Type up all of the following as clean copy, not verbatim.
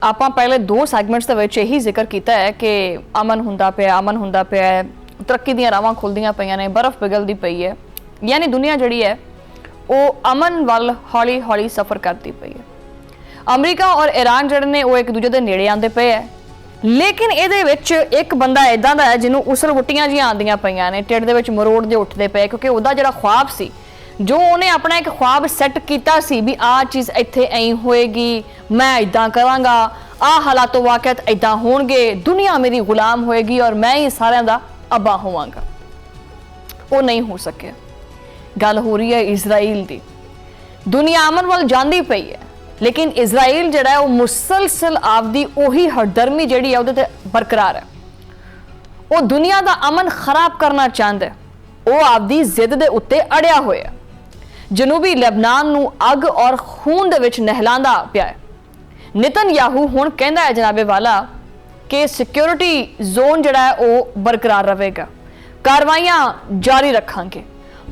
ਆਪਾਂ ਪਹਿਲੇ ਦੋ ਸੈਗਮੈਂਟਸ ਦੇ ਵਿੱਚ ਇਹੀ ਜ਼ਿਕਰ ਕੀਤਾ ਹੈ ਕਿ ਅਮਨ ਹੁੰਦਾ ਪਿਆ ਹੈ, ਤਰੱਕੀ ਦੀਆਂ ਰਾਵਾਂ ਖੁੱਲਦੀਆਂ ਪਈਆਂ ਨੇ, ਬਰਫ਼ ਪਿਘਲਦੀ ਪਈ ਹੈ, ਯਾਨੀ ਦੁਨੀਆ ਜਿਹੜੀ ਹੈ ਉਹ ਅਮਨ ਵੱਲ ਹੌਲੀ ਹੌਲੀ ਸਫ਼ਰ ਕਰਦੀ ਪਈ ਹੈ। ਅਮਰੀਕਾ ਔਰ ਈਰਾਨ ਜਿਹੜੇ ਨੇ ਉਹ ਇੱਕ ਦੂਜੇ ਦੇ ਨੇੜੇ ਆਉਂਦੇ ਪਏ ਹੈ, ਲੇਕਿਨ ਇਹਦੇ ਵਿੱਚ ਇੱਕ ਬੰਦਾ ਇਦਾਂ ਦਾ ਹੈ ਜਿਹਨੂੰ ਉਸਲ ਗੁੱਟੀਆਂ ਜਿਹੀਆਂ ਆਉਂਦੀਆਂ ਪਈਆਂ ਨੇ, ਢਿੱਡ ਦੇ ਵਿੱਚ ਮਰੋੜ ਦੇ ਉੱਠਦੇ ਪਏ, ਕਿਉਂਕਿ ਉਹਦਾ ਜਿਹੜਾ ख्वाब ਸੀ, जो उन्हें अपना एक ख्वाब सैट किया सी भी आ चीज़ इत्थे ऐ होएगी, मैं इदां करांगा, आ हालातों वाक़त इदां होणगे, दुनिया मेरी गुलाम होएगी और मैं ही सारिਆਂ ਦਾ अब्बा होवांगा। वो नहीं हो सके। गल हो रही है इजराइल दी। दुनिया अमन वाल जांदी पई है, लेकिन इजराइल जिहड़ा है वो मुसलसल आपदी ओही हरदर्मी जिहड़ी है उहदे ते बरकरार है। वो दुनिया दा अमन खराब करना चाहता है, वो आपदी जिद दे उत्ते अड़िया होया। जनूबी लेबनान नूं अग और खून दे विच नहलांदा पिया है। नेतन्याहू हुण कहंदा है जनाबे वाला कि सिक्योरिटी जोन जिहड़ा है वो बरकरार रहेगा, कार्रवाइयां जारी रखांगे,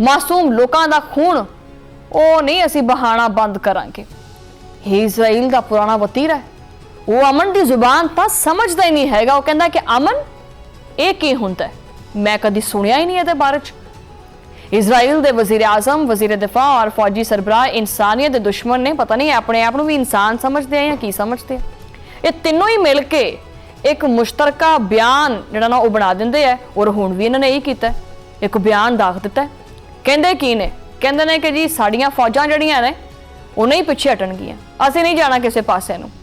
मासूम लोकां दा खून वो नहीं असीं बहाना बंद करांगे। ये इजराइल दा पुराना वतीरा है, वो अमन दी जुबान तां समझदा ही नहीं हैगा। वो कहंदा कि अमन ये की हुंदा है, मैं कदी सुनिया ही नहीं इहदे बारे च। इजराइल दे वजीर आजम, वजीर दिफा और फौजी सरबराह इंसानियत दे दुश्मन ने, पता नहीं अपने आप भी इंसान समझते हैं या की समझते हैं, ये तीनों ही मिल के एक मुश्तरका बयान जिहड़ा ना वो बना दिंदे है। और हुण भी इन्होंने यही कीता है, एक बयान दाख दिता है। कहंदे की ने, कहंदे ने कि जी साड़ियां फौजां जिहड़ियां ने वो नहीं पिछे हटणगीआं, असीं नहीं जाना किसी पासे नूं।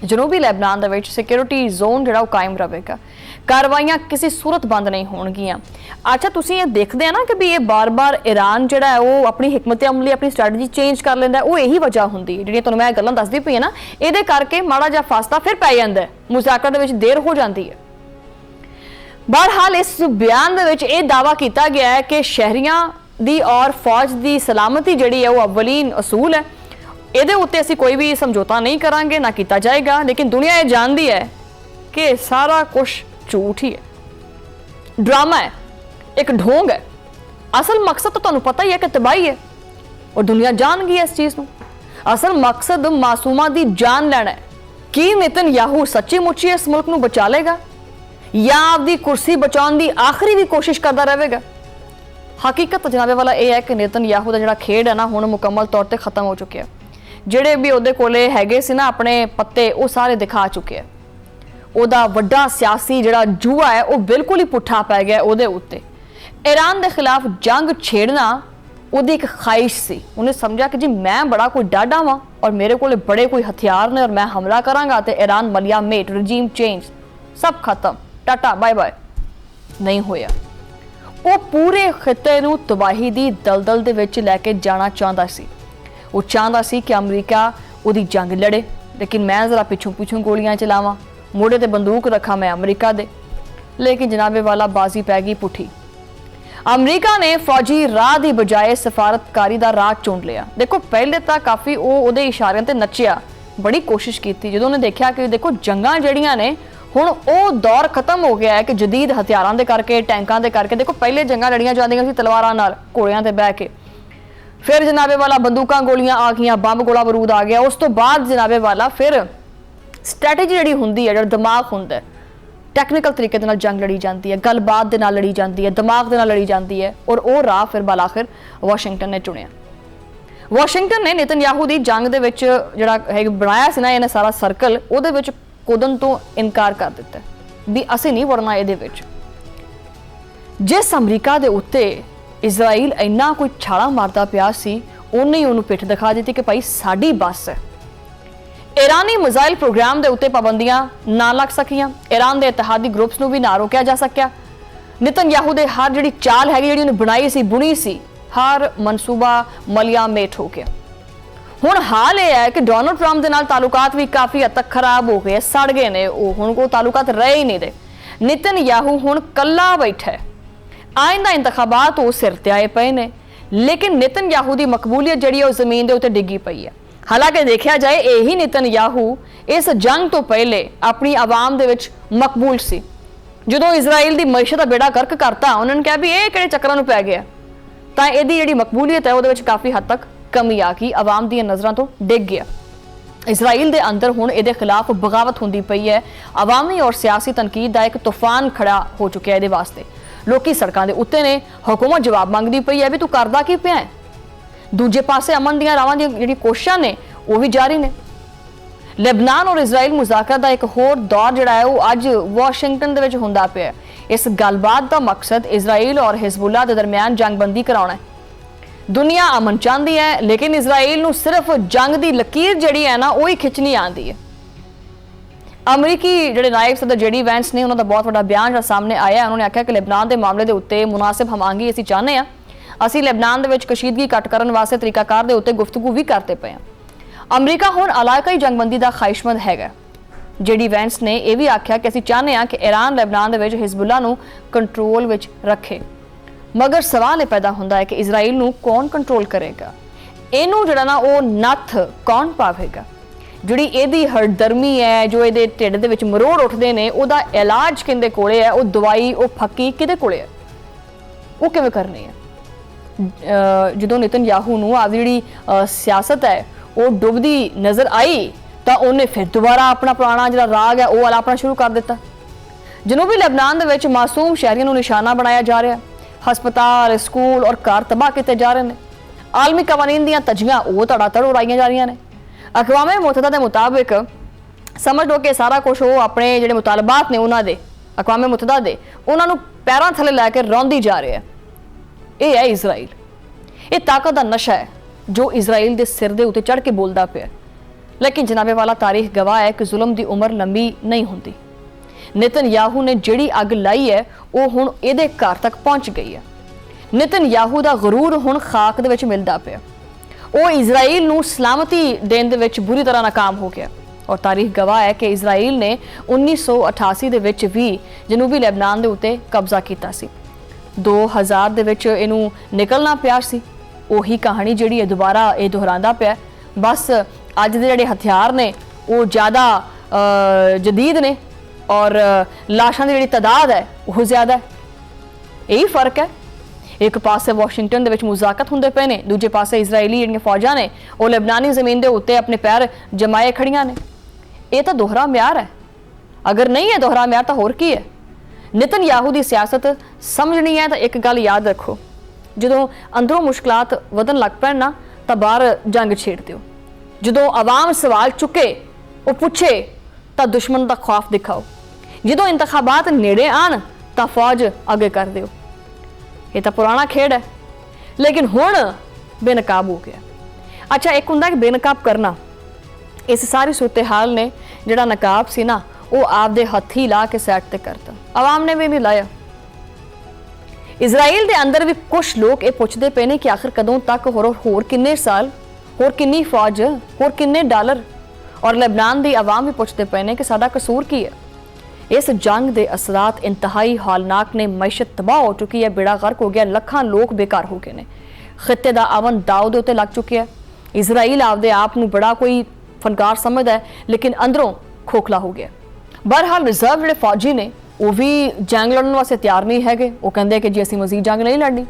जनूबी लेबनान दे विच सिक्योरिटी जोन जिहड़ा कायम रहेगा, कार्रवाइयां किसी सूरत बंद नहीं होणगीआं। अच्छा, तुसीं ये देखदे हैं ना कि भी ये बार बार ईरान जिहड़ा है वो अपनी हिकमत अमली, अपनी स्ट्रैटेजी चेंज कर लैंदा है। वो यही वजह हुंदी है जिहड़ियां तुहानूं मैं गल्लां दसदी पई ना, इहदे करके माड़ा जिहा फासला फिर पै जांदा है, मुज़ाकरे दे विच देर हो जाती है। बहरहाल इस बयान दे विच ये दावा किया गया है कि शहरियां दी और फौज दी सलामती जिहड़ी है वो अव्वलीन असूल है, ਇਹਦੇ ਉੱਤੇ ਅਸੀਂ ਕੋਈ ਵੀ ਸਮਝੌਤਾ ਨਹੀਂ ਕਰਾਂਗੇ, ਨਾ ਕੀਤਾ ਜਾਏਗਾ। लेकिन दुनिया ये जानती है कि सारा कुछ झूठ ही है, ड्रामा है, एक ढोंग है। असल मकसद तो तुहानूं पता ही है कि तबाही है, और दुनिया जान गई है इस चीज़ नूं। असल मकसद मासूमां दी जान लैना है। की नेतन्याहू सच्ची मुच्ची इस मुल्क नूं बचा लेगा या आपदी कुर्सी बचाउण दी आखिरी भी कोशिश करदा रहेगा? हकीकत जनाबे वाला यह है कि नेतन्याहू दा जिहड़ा खेड है ना हुण मुकम्मल तौर ते खत्म हो चुकिया है। ਜਿਹੜੇ ਵੀ ਉਹਦੇ ਕੋਲੇ ਹੈਗੇ ਸੀ ਨਾ ਆਪਣੇ ਪੱਤੇ, ਉਹ ਸਾਰੇ ਦਿਖਾ ਚੁੱਕੇ ਆ। ਉਹਦਾ ਵੱਡਾ ਸਿਆਸੀ ਜਿਹੜਾ ਜੂਆ ਹੈ ਉਹ ਬਿਲਕੁਲ ਹੀ ਪੁੱਠਾ ਪੈ ਗਿਆ ਉਹਦੇ ਉੱਤੇ। ਈਰਾਨ ਦੇ ਖਿਲਾਫ ਜੰਗ ਛੇੜਨਾ ਉਹਦੀ ਇੱਕ ਖਾਹਿਸ਼ ਸੀ। ਉਹਨੇ ਸਮਝਿਆ ਕਿ ਜੀ ਮੈਂ ਬੜਾ ਕੋਈ ਡਾਢਾ ਵਾਂ ਔਰ ਮੇਰੇ ਕੋਲੇ ਬੜੇ ਕੋਈ ਹਥਿਆਰ ਨੇ ਔਰ ਮੈਂ ਹਮਲਾ ਕਰਾਂਗਾ ਤੇ ਈਰਾਨ ਮਲਿਆ ਮੇਟ, ਰਜੀਮ ਚੇਂਜ, ਸਭ ਖਤਮ, ਟਾਟਾ ਬਾਏ ਬਾਏ। ਨਹੀਂ ਹੋਇਆ। ਉਹ ਪੂਰੇ ਖਿੱਤੇ ਨੂੰ ਤਬਾਹੀ ਦੀ ਦਲਦਲ ਦੇ ਵਿੱਚ ਲੈ ਕੇ ਜਾਣਾ ਚਾਹੁੰਦਾ ਸੀ। वो चाहता सी कि अमरीका उहदी जंग लड़े, लेकिन मैं जरा पिछों पिछों गोलियां चलावां, मोड़े ते बंदूक रखा मैं अमरीका दे। लेकिन जनाबे वाला बाजी पै गई पुठी। अमरीका ने फौजी राह की बजाय सफारतकारी का राह चुन लिया। देखो पहले तो काफ़ी वो इशारियां ते नचिया, बड़ी कोशिश की जो उन्हें देखा कि देखो जंगां जड़ियां ने हुण वो दौर खत्म हो गया है कि जदीद हथियारों के करके, टैंकों के करके। देखो पहले जंगां लड़ियां जांदियां सी तलवारां नाल, घोड़ियां ते बह के, फिर जनाबे वाला बंदूकां गोलियां आ गईयां, बंब गोला बरूद आ गया। उस तो बाद जनाबे वाला फिर स्ट्रैटेजी जिहड़ी हुंदी है, जिहड़ा दिमाग हुंदा है, टैक्नीकल तरीके दे नाल जंग लड़ी जाती है, गलबात दे नाल लड़ी जाती है, दिमाग दे नाल लड़ी जाती है। और वो राह फिर बाल आखिर वाशिंगटन ने चुनिया। वाशिंगटन ने नेतन्याहू दी जंग दे विच जिहड़ा है बनाया सी ना इहने सारा सर्कल, ਉਹਦੇ ਵਿੱਚ ਕੁਦਨ ਤੋਂ ਇਨਕਾਰ ਕਰ ਦਿੱਤਾ ਵੀ ਅਸੀਂ ਨਹੀਂ ਵੜਨਾ ਇਹਦੇ ਵਿੱਚ। ਜਿਸ ਅਮਰੀਕਾ ਦੇ ਉੱਤੇ इजराइल इन्ना कोई छाला मारता पिया सी, उन्हें ही उन्होंने पिठ दिखा दी कि भाई साडी बस है। ईरानी मिसाइल प्रोग्राम के उत्ते पाबंदियां ना लग सकियां, ईरान के इतिहादी ग्रुप्स नूं भी ना रोकिया जा सकिया। नेतन्याहू दे हर जिहड़ी चाल हैगी, जिहड़ी उन्हें बनाई सी, बुनी सी, हर मनसूबा मलिया मेट हो गया। हुण हाल यह है कि डोनाल्ड ट्रंप दे नाल तालुकात भी काफ़ी हद तक खराब हो गए, सड़ गए ने, हुण कोई तालुकात रहे ही नहीं दे। नेतन्याहू हुण कल्ला बैठा है। आइंदा इंतखाबात वो सिर ते आए पे ने, लेकिन नेतन्याहू की मकबूलीयत जिहड़ी है जमीन के उत्ते डिग्गी पई है। हालांकि देखा जाए यही नेतन्याहू इस जंग तो पहले अपनी आवाम दे विच मकबूल सी। जदों इजराइल की मैशत का बेड़ा गर्क करता, उन्होंने कहा भी ये किहड़े चक्करां नूं पै गया, तां इहदी जिहड़ी मकबूलीयत है उहदे विच काफ़ी हद तक कमी आ गई, आवाम दी नज़रां तो डिग गया। ਇਜ਼ਰਾਈਲ ਦੇ ਅੰਦਰ ਹੁਣ ਇਹਦੇ ਖਿਲਾਫ ਬਗਾਵਤ ਹੁੰਦੀ ਪਈ ਹੈ। ਆਵਾਮੀ ਔਰ ਸਿਆਸੀ ਤਨਕੀਦ ਦਾ ਇੱਕ ਤੂਫਾਨ ਖੜਾ ਹੋ ਚੁੱਕਿਆ ਇਹਦੇ ਵਾਸਤੇ। ਲੋਕੀ ਸੜਕਾਂ ਦੇ ਉੱਤੇ ਨੇ, ਹਕੂਮਤ ਜਵਾਬ ਮੰਗਦੀ ਪਈ ਹੈ ਵੀ ਤੂੰ ਕਰਦਾ ਕੀ ਪਿਆ ਹੈ। ਦੂਜੇ ਪਾਸੇ ਅਮਨ ਦੀਆਂ ਰਾਵਾਂ ਦੀਆਂ ਜਿਹੜੀ ਕੋਸ਼ਿਸ਼ਾਂ ਨੇ ਉਹ ਵੀ ਜਾਰੀ ਨੇ। ਲੈਬਨਾਨ ਔਰ ਇਜ਼ਰਾਈਲ ਮੁਜ਼ਾਕਰਾ ਦਾ ਇੱਕ ਹੋਰ ਦੌਰ ਜਿਹੜਾ ਹੈ ਉਹ ਅੱਜ ਵਾਸ਼ਿੰਗਟਨ ਦੇ ਵਿੱਚ ਹੁੰਦਾ ਪਿਆ। ਇਸ ਗੱਲਬਾਤ ਦਾ ਮਕਸਦ ਇਜ਼ਰਾਈਲ ਔਰ ਹਿਜ਼ਬੁੱਲਾ ਦੇ ਦਰਮਿਆਨ ਜੰਗਬੰਦੀ ਕਰਾਉਣਾ ਹੈ। ਦੁਨੀਆ ਅਮਨ ਚਾਹੁੰਦੀ ਹੈ, ਲੇਕਿਨ ਇਜ਼ਰਾਈਲ ਨੂੰ ਸਿਰਫ ਜੰਗ ਦੀ ਲਕੀਰ ਜਿਹੜੀ ਹੈ ਨਾ ਉਹ ਹੀ ਖਿੱਚਣੀ ਆਉਂਦੀ ਹੈ। ਅਮਰੀਕੀ ਜਿਹੜੇ ਨਾਇਬ ਸਦਰ ਜਿਹੜੀ ਵੈਂਸ ਨੇ, ਉਹਨਾਂ ਦਾ ਬਹੁਤ ਵੱਡਾ ਬਿਆਨ ਜਿਹੜਾ ਸਾਹਮਣੇ ਆਇਆ। ਉਹਨਾਂ ਨੇ ਆਖਿਆ ਕਿ ਲੈਬਨਾਨ ਦੇ ਮਾਮਲੇ ਦੇ ਉੱਤੇ ਮੁਨਾਸਿਬ ਹਮਾਂਗੀ ਅਸੀਂ ਚਾਹੁੰਦੇ ਹਾਂ। ਅਸੀਂ ਲੈਬਨਾਨ ਦੇ ਵਿੱਚ ਕਸ਼ੀਦਗੀ ਘੱਟ ਕਰਨ ਵਾਸਤੇ ਤਰੀਕਾਕਾਰ ਦੇ ਉੱਤੇ ਗੁਫ਼ਤਗੂ ਵੀ ਕਰਦੇ ਪਏ ਹਾਂ। ਅਮਰੀਕਾ ਹੁਣ ਇਲਾਕਾਈ ਜੰਗਬੰਦੀ ਦਾ ਖਾਹਿਸ਼ਮੰਦ ਹੈਗਾ। ਜਿਹੜੀ ਵੈਂਸ ਨੇ ਇਹ ਵੀ ਆਖਿਆ ਕਿ ਅਸੀਂ ਚਾਹੁੰਦੇ ਹਾਂ ਕਿ ਈਰਾਨ ਲੈਬਨਾਨ ਦੇ ਵਿੱਚ ਹਿਜ਼ਬੁੱਲਾ ਨੂੰ ਕੰਟਰੋਲ ਵਿੱਚ ਰੱਖੇ। ਮਗਰ ਸਵਾਲ ਇਹ ਪੈਦਾ ਹੁੰਦਾ ਹੈ ਕਿ ਇਜ਼ਰਾਈਲ ਨੂੰ ਕੌਣ ਕੰਟਰੋਲ ਕਰੇਗਾ? ਇਹਨੂੰ ਜਿਹੜਾ ਨਾ ਉਹ ਨੱਥ ਕੌਣ ਪਾਵੇਗਾ? ਜਿਹੜੀ ਇਹਦੀ ਹਰਦਰਮੀ ਹੈ, ਜੋ ਇਹਦੇ ਢਿੱਡ ਦੇ ਵਿੱਚ ਮਰੋੜ ਉੱਠਦੇ ਨੇ, ਉਹਦਾ ਇਲਾਜ ਕਿਹਦੇ ਕੋਲੇ ਹੈ? ਉਹ ਦਵਾਈ, ਉਹ ਫੱਕੀ ਕਿਹਦੇ ਕੋਲੇ ਹੈ? ਉਹ ਕਿਵੇਂ ਕਰਨੀ ਹੈ? ਜਦੋਂ ਨਿਤਨਯਾਹੂ ਨੂੰ ਆਪਦੀ ਜਿਹੜੀ ਸਿਆਸਤ ਹੈ ਉਹ ਡੁੱਬਦੀ ਨਜ਼ਰ ਆਈ ਤਾਂ ਉਹਨੇ ਫਿਰ ਦੁਬਾਰਾ ਆਪਣਾ ਪੁਰਾਣਾ ਜਿਹੜਾ ਰਾਗ ਹੈ ਉਹ ਅਲਾਪਣਾ ਸ਼ੁਰੂ ਕਰ ਦਿੱਤਾ। ਜਨੂਬੀ ਲੈਬਨਾਨ ਦੇ ਵਿੱਚ ਮਾਸੂਮ ਸ਼ਹਿਰੀਆਂ ਨੂੰ ਨਿਸ਼ਾਨਾ ਬਣਾਇਆ ਜਾ ਰਿਹਾ। ਹਸਪਤਾਲ, ਸਕੂਲ ਔਰ ਘਰ ਤਬਾਹ ਕੀਤੇ ਜਾ ਰਹੇ ਨੇ। ਆਲਮੀ ਕਵਾਨੀਨ ਦੀਆਂ ਤਜੀਆਂ ਉਹ ਧੜਾਧੜ ਉਡਾਈਆਂ ਜਾ ਰਹੀਆਂ ਨੇ। ਅਕਵਾਮੇ ਮੁਤਹਦਾ ਦੇ ਮੁਤਾਬਿਕ ਸਮਝ ਲਓ ਕਿ ਸਾਰਾ ਕੁਝ ਉਹ ਆਪਣੇ ਜਿਹੜੇ ਮੁਤਾਲਬਾਤ ਨੇ ਉਹਨਾਂ ਦੇ, ਅਕਵਾਮੇ ਮੁਤਹਦਾ ਦੇ, ਉਹਨਾਂ ਨੂੰ ਪੈਰਾਂ ਥੱਲੇ ਲੈ ਕੇ ਰੌਂਦੀ ਜਾ ਰਿਹਾ। ਇਹ ਹੈ ਇਜ਼ਰਾਈਲ। ਇਹ ਤਾਕਤ ਦਾ ਨਸ਼ਾ ਹੈ ਜੋ ਇਜ਼ਰਾਈਲ ਦੇ ਸਿਰ ਦੇ ਉੱਤੇ ਚੜ੍ਹ ਕੇ ਬੋਲਦਾ ਪਿਆ। ਲੇਕਿਨ ਜਨਾਬੇ ਵਾਲਾ ਤਾਰੀਖ ਗਵਾਹ ਹੈ ਕਿ ਜ਼ੁਲਮ ਦੀ ਉਮਰ ਲੰਬੀ ਨਹੀਂ ਹੁੰਦੀ। ਨਿਤਨਯਾਹੂ ਨੇ ਜਿਹੜੀ ਅੱਗ ਲਾਈ ਹੈ ਉਹ ਹੁਣ ਇਹਦੇ ਘਰ ਤੱਕ ਪਹੁੰਚ ਗਈ ਹੈ। ਨਿਤਨਯਾਹੂ ਦਾ ਗਰੂਰ ਹੁਣ ਖਾਕ ਦੇ ਵਿੱਚ ਮਿਲਦਾ ਪਿਆ। ਉਹ ਇਜ਼ਰਾਈਲ ਨੂੰ ਸਲਾਮਤੀ ਦੇਣ ਦੇ ਵਿੱਚ ਬੁਰੀ ਤਰ੍ਹਾਂ ਨਾਕਾਮ ਹੋ ਗਿਆ। ਔਰ ਤਾਰੀਖ ਗਵਾਹ ਹੈ ਕਿ ਇਜ਼ਰਾਈਲ ਨੇ 1988 ਦੇ ਵਿੱਚ ਵੀ ਜਨੂਬੀ ਲੈਬਨਾਨ ਦੇ ਉੱਤੇ ਕਬਜ਼ਾ ਕੀਤਾ ਸੀ। 2000 ਦੇ ਵਿੱਚ ਇਹਨੂੰ ਨਿਕਲਣਾ ਪਿਆ ਸੀ। ਉਹੀ ਕਹਾਣੀ ਜਿਹੜੀ ਹੈ ਦੁਬਾਰਾ ਇਹ ਦੁਹਰਾਉਂਦਾ ਪਿਆ। ਬਸ ਅੱਜ ਦੇ ਜਿਹੜੇ ਹਥਿਆਰ ਨੇ ਉਹ ਜ਼ਿਆਦਾ ਜਦੀਦ ਨੇ ਔਰ ਲਾਸ਼ਾਂ ਦੀ ਜਿਹੜੀ ਤਾਦਾਦ ਹੈ ਉਹ ਜ਼ਿਆਦਾ ਹੈ। ਇਹੀ ਫਰਕ ਹੈ। ਇੱਕ ਪਾਸੇ ਵਾਸ਼ਿੰਗਟਨ ਦੇ ਵਿੱਚ ਮੁਜ਼ਾਕਰਤ ਹੁੰਦੇ ਪਏ ਨੇ, ਦੂਜੇ ਪਾਸੇ ਇਜ਼ਰਾਈਲੀ ਜਿਹੜੀਆਂ ਫੌਜਾਂ ਨੇ ਉਹ ਲੈਬਨਾਨੀ ਜ਼ਮੀਨ ਦੇ ਉੱਤੇ ਆਪਣੇ ਪੈਰ ਜਮਾਏ ਖੜੀਆਂ ਨੇ। ਇਹ ਤਾਂ ਦੋਹਰਾ ਮਿਆਰ ਹੈ। ਅਗਰ ਨਹੀਂ ਹੈ ਦੋਹਰਾ ਮਿਆਰ ਤਾਂ ਹੋਰ ਕੀ ਹੈ? ਨਿਤਨਯਾਹੂ ਦੀ ਸਿਆਸਤ ਸਮਝਣੀ ਹੈ ਤਾਂ ਇੱਕ ਗੱਲ ਯਾਦ ਰੱਖੋ, ਜਦੋਂ ਅੰਦਰੋਂ ਮੁਸ਼ਕਲਾਤ ਵਧਣ ਲੱਗ ਪੈਣ ਨਾ ਤਾਂ ਬਾਹਰ ਜੰਗ ਛੇੜ ਦਿਓ। ਜਦੋਂ ਆਵਾਮ ਸਵਾਲ ਚੁੱਕੇ, ਉਹ ਪੁੱਛੇ ਤਾਂ ਦੁਸ਼ਮਣ ਦਾ ਖੌਫ ਦਿਖਾਓ। ਜਦੋਂ ਇੰਤਖਾਬਾਤ ਨੇੜੇ ਆਣ ਤਾਂ ਫੌਜ ਅੱਗੇ ਕਰ ਦਿਓ। ਇਹ ਤਾਂ ਪੁਰਾਣਾ ਖੇਡ ਹੈ, ਲੇਕਿਨ ਹੁਣ ਬੇਨਕਾਬ ਹੋ ਗਿਆ। ਅੱਛਾ, ਇੱਕ ਹੁੰਦਾ ਕਿ ਬੇਨਕਾਬ ਕਰਨਾ। ਇਸ ਸਾਰੀ ਸੂਰਤ-ਏ-ਹਾਲ ਨੇ ਜਿਹੜਾ ਨਕਾਬ ਸੀ ਨਾ ਉਹ ਆਪਦੇ ਹੱਥੀ ਲਾ ਕੇ ਸੈਟ ਤੇ ਕਰਤਾ। ਆਵਾਮ ਨੇ ਵੀ ਨਹੀਂ ਲਾਇਆ। ਇਜ਼ਰਾਈਲ ਦੇ ਅੰਦਰ ਵੀ ਕੁਝ ਲੋਕ ਇਹ ਪੁੱਛਦੇ ਪਏ ਨੇ ਕਿ ਆਖਿਰ ਕਦੋਂ ਤੱਕ, ਹੋਰ ਕਿੰਨੇ ਸਾਲ, ਹੋਰ ਕਿੰਨੀ ਫੌਜ, ਹੋਰ ਕਿੰਨੇ ਡਾਲਰ। ਔਰ ਲੈਬਨਾਨ ਦੀ ਆਵਾਮ ਵੀ ਪੁੱਛਦੇ ਪਏ ਨੇ ਕਿ ਸਾਡਾ ਕਸੂਰ ਕੀ ਹੈ। ਇਸ ਜੰਗ ਦੇ ਅਸਰਾਤ ਇੰਤਹਾਈ ਹੌਲਨਾਕ ਨੇ। ਮਈਸ਼ਤ ਤਬਾਹ ਹੋ ਚੁੱਕੀ ਹੈ, ਬੇੜਾ ਗਰਕ ਹੋ ਗਿਆ, ਲੱਖਾਂ ਲੋਕ ਬੇਕਾਰ ਹੋ ਗਏ ਨੇ। ਖਿੱਤੇ ਦਾ ਅਮਨ ਦਾਅ ਦੇ ਉੱਤੇ ਲੱਗ ਚੁੱਕਿਆ। ਇਜ਼ਰਾਈਲ ਆਪਦੇ ਆਪ ਨੂੰ ਬੜਾ ਕੋਈ ਫਨਕਾਰ ਸਮਝਦਾ ਹੈ, ਲੇਕਿਨ ਅੰਦਰੋਂ ਖੋਖਲਾ ਹੋ ਗਿਆ। ਬਹਰਹਾਲ ਰਿਜ਼ਰਵ ਜਿਹੜੇ ਫੌਜੀ ਨੇ ਉਹ ਵੀ ਜੰਗ ਲੜਨ ਵਾਸਤੇ ਤਿਆਰ ਨਹੀਂ ਹੈਗੇ। ਉਹ ਕਹਿੰਦੇ ਕਿ ਜੀ ਅਸੀਂ ਮਜ਼ੀਦ ਜੰਗ ਨਹੀਂ ਲੜਨੀ।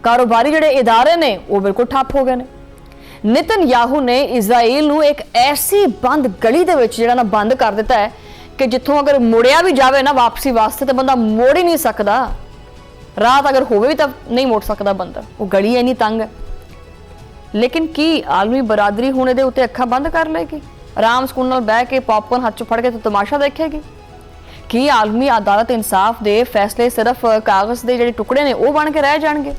ਕਾਰੋਬਾਰੀ ਜਿਹੜੇ ਇਦਾਰੇ ਨੇ ਉਹ ਬਿਲਕੁਲ ਠੱਪ ਹੋ ਗਏ ਨੇ। ਨਿਤਨਯਾਹੂ ਨੇ ਇਜ਼ਰਾਈਲ ਨੂੰ ਇੱਕ ਐਸੀ ਬੰਦ ਗਲੀ ਦੇ ਵਿੱਚ ਜਿਹੜਾ ਨਾ ਬੰਦ ਕਰ ਦਿੱਤਾ ਹੈ ਕਿ ਜਿੱਥੋਂ ਅਗਰ ਮੁੜਿਆ ਵੀ ਜਾਵੇ ਨਾ ਵਾਪਸੀ ਵਾਸਤੇ ਤਾਂ ਬੰਦਾ ਮੋੜ ਹੀ ਨਹੀਂ ਸਕਦਾ। ਰਾਤ ਅਗਰ ਹੋਵੇ ਵੀ ਤਾਂ ਨਹੀਂ ਮੋੜ ਸਕਦਾ ਬੰਦਾ, ਉਹ ਗਲੀ ਇੰਨੀ ਤੰਗ ਹੈ। ਲੇਕਿਨ ਕੀ ਆਲਮੀ ਬਰਾਦਰੀ ਹੁਣ ਇਹਦੇ ਉੱਤੇ ਅੱਖਾਂ ਬੰਦ ਕਰ ਲਏਗੀ? ਆਰਾਮ ਸਕੂਨ ਨਾਲ ਬਹਿ ਕੇ ਪੌਪਕੌਰਨ ਹੱਥ 'ਚ ਫੜ ਕੇ ਤਮਾਸ਼ਾ ਦੇਖੇਗੀ? ਕੀ ਆਲਮੀ ਅਦਾਲਤ ਇਨਸਾਫ ਦੇ ਫੈਸਲੇ ਸਿਰਫ ਕਾਗਜ਼ ਦੇ ਜਿਹੜੇ ਟੁਕੜੇ ਨੇ ਉਹ ਬਣ ਕੇ ਰਹਿ ਜਾਣਗੇ?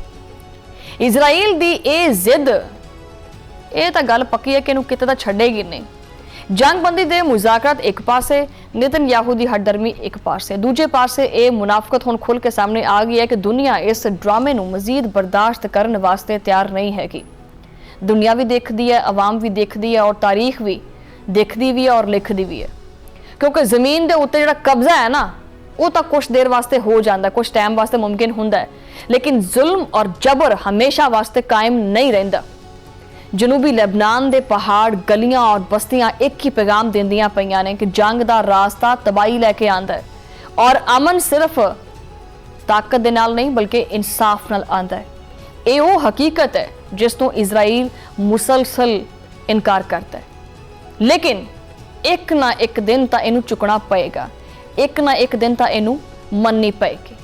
ਇਜ਼ਰਾਈਲ ਦੀ ਇਹ ਜ਼ਿੱਦ, ਇਹ ਤਾਂ ਗੱਲ ਪੱਕੀ ਹੈ ਕਿ ਇਹਨੂੰ ਕਿਤੇ ਤਾਂ ਛੱਡੇਗੀ ਨਹੀਂ। ਜੰਗਬੰਦੀ ਦੇ ਮੁਜ਼ਾਕਰਤ ਇੱਕ ਪਾਸੇ, ਨਿਤਨਯਾਹੂ ਦੀ ਹੱਡਰਮੀ ਇੱਕ ਪਾਸੇ, ਦੂਜੇ ਪਾਸੇ ਇਹ ਮੁਨਾਫਕਤ ਹੁਣ ਖੁੱਲ ਕੇ ਸਾਹਮਣੇ ਆ ਗਈ ਹੈ ਕਿ ਦੁਨੀਆ ਇਸ ਡਰਾਮੇ ਨੂੰ ਮਜ਼ੀਦ ਬਰਦਾਸ਼ਤ ਕਰਨ ਵਾਸਤੇ ਤਿਆਰ ਨਹੀਂ ਹੈਗੀ। ਦੁਨੀਆ ਵੀ ਦੇਖਦੀ ਹੈ, ਆਵਾਮ ਵੀ ਦੇਖਦੀ ਹੈ ਔਰ ਤਾਰੀਖ ਵੀ ਦੇਖਦੀ ਵੀ ਹੈ ਔਰ ਲਿਖਦੀ ਵੀ ਹੈ। ਕਿਉਂਕਿ ਜ਼ਮੀਨ ਦੇ ਉੱਤੇ ਜਿਹੜਾ ਕਬਜ਼ਾ ਹੈ ਨਾ ਉਹ ਤਾਂ ਕੁਝ ਦੇਰ ਵਾਸਤੇ ਹੋ ਜਾਂਦਾ, ਕੁਝ ਟਾਈਮ ਵਾਸਤੇ ਮੁਮਕਿਨ ਹੁੰਦਾ ਹੈ, ਲੇਕਿਨ ਜ਼ੁਲਮ ਔਰ ਜਬਰ ਹਮੇਸ਼ਾ ਵਾਸਤੇ ਕਾਇਮ ਨਹੀਂ ਰਹਿੰਦਾ। ਜਨੂਬੀ ਲੈਬਨਾਨ ਦੇ ਪਹਾੜ, ਗਲੀਆਂ ਔਰ ਬਸਤੀਆਂ ਇੱਕ ਹੀ ਪੈਗਾਮ ਦਿੰਦੀਆਂ ਪਈਆਂ ਨੇ ਕਿ ਜੰਗ ਦਾ ਰਾਸਤਾ ਤਬਾਹੀ ਲੈ ਕੇ ਆਂਦਾ ਹੈ ਔਰ ਅਮਨ ਸਿਰਫ ਤਾਕਤ ਦੇ ਨਾਲ ਨਹੀਂ ਬਲਕਿ ਇਨਸਾਫ ਨਾਲ ਆਂਦਾ ਹੈ। ਇਹ ਉਹ ਹਕੀਕਤ ਹੈ ਜਿਸ ਤੋਂ ਇਜ਼ਰਾਈਲ ਮੁਸਲਸਲ ਇਨਕਾਰ ਕਰਦਾ ਹੈ। ਲੇਕਿਨ ਇੱਕ ਨਾ ਇੱਕ ਦਿਨ ਤਾਂ ਇਹਨੂੰ ਚੁੱਕਣਾ ਪਏਗਾ, ਇੱਕ ਨਾ ਇੱਕ ਦਿਨ ਤਾਂ ਇਹਨੂੰ ਮੰਨਣੀ ਪਏਗੀ।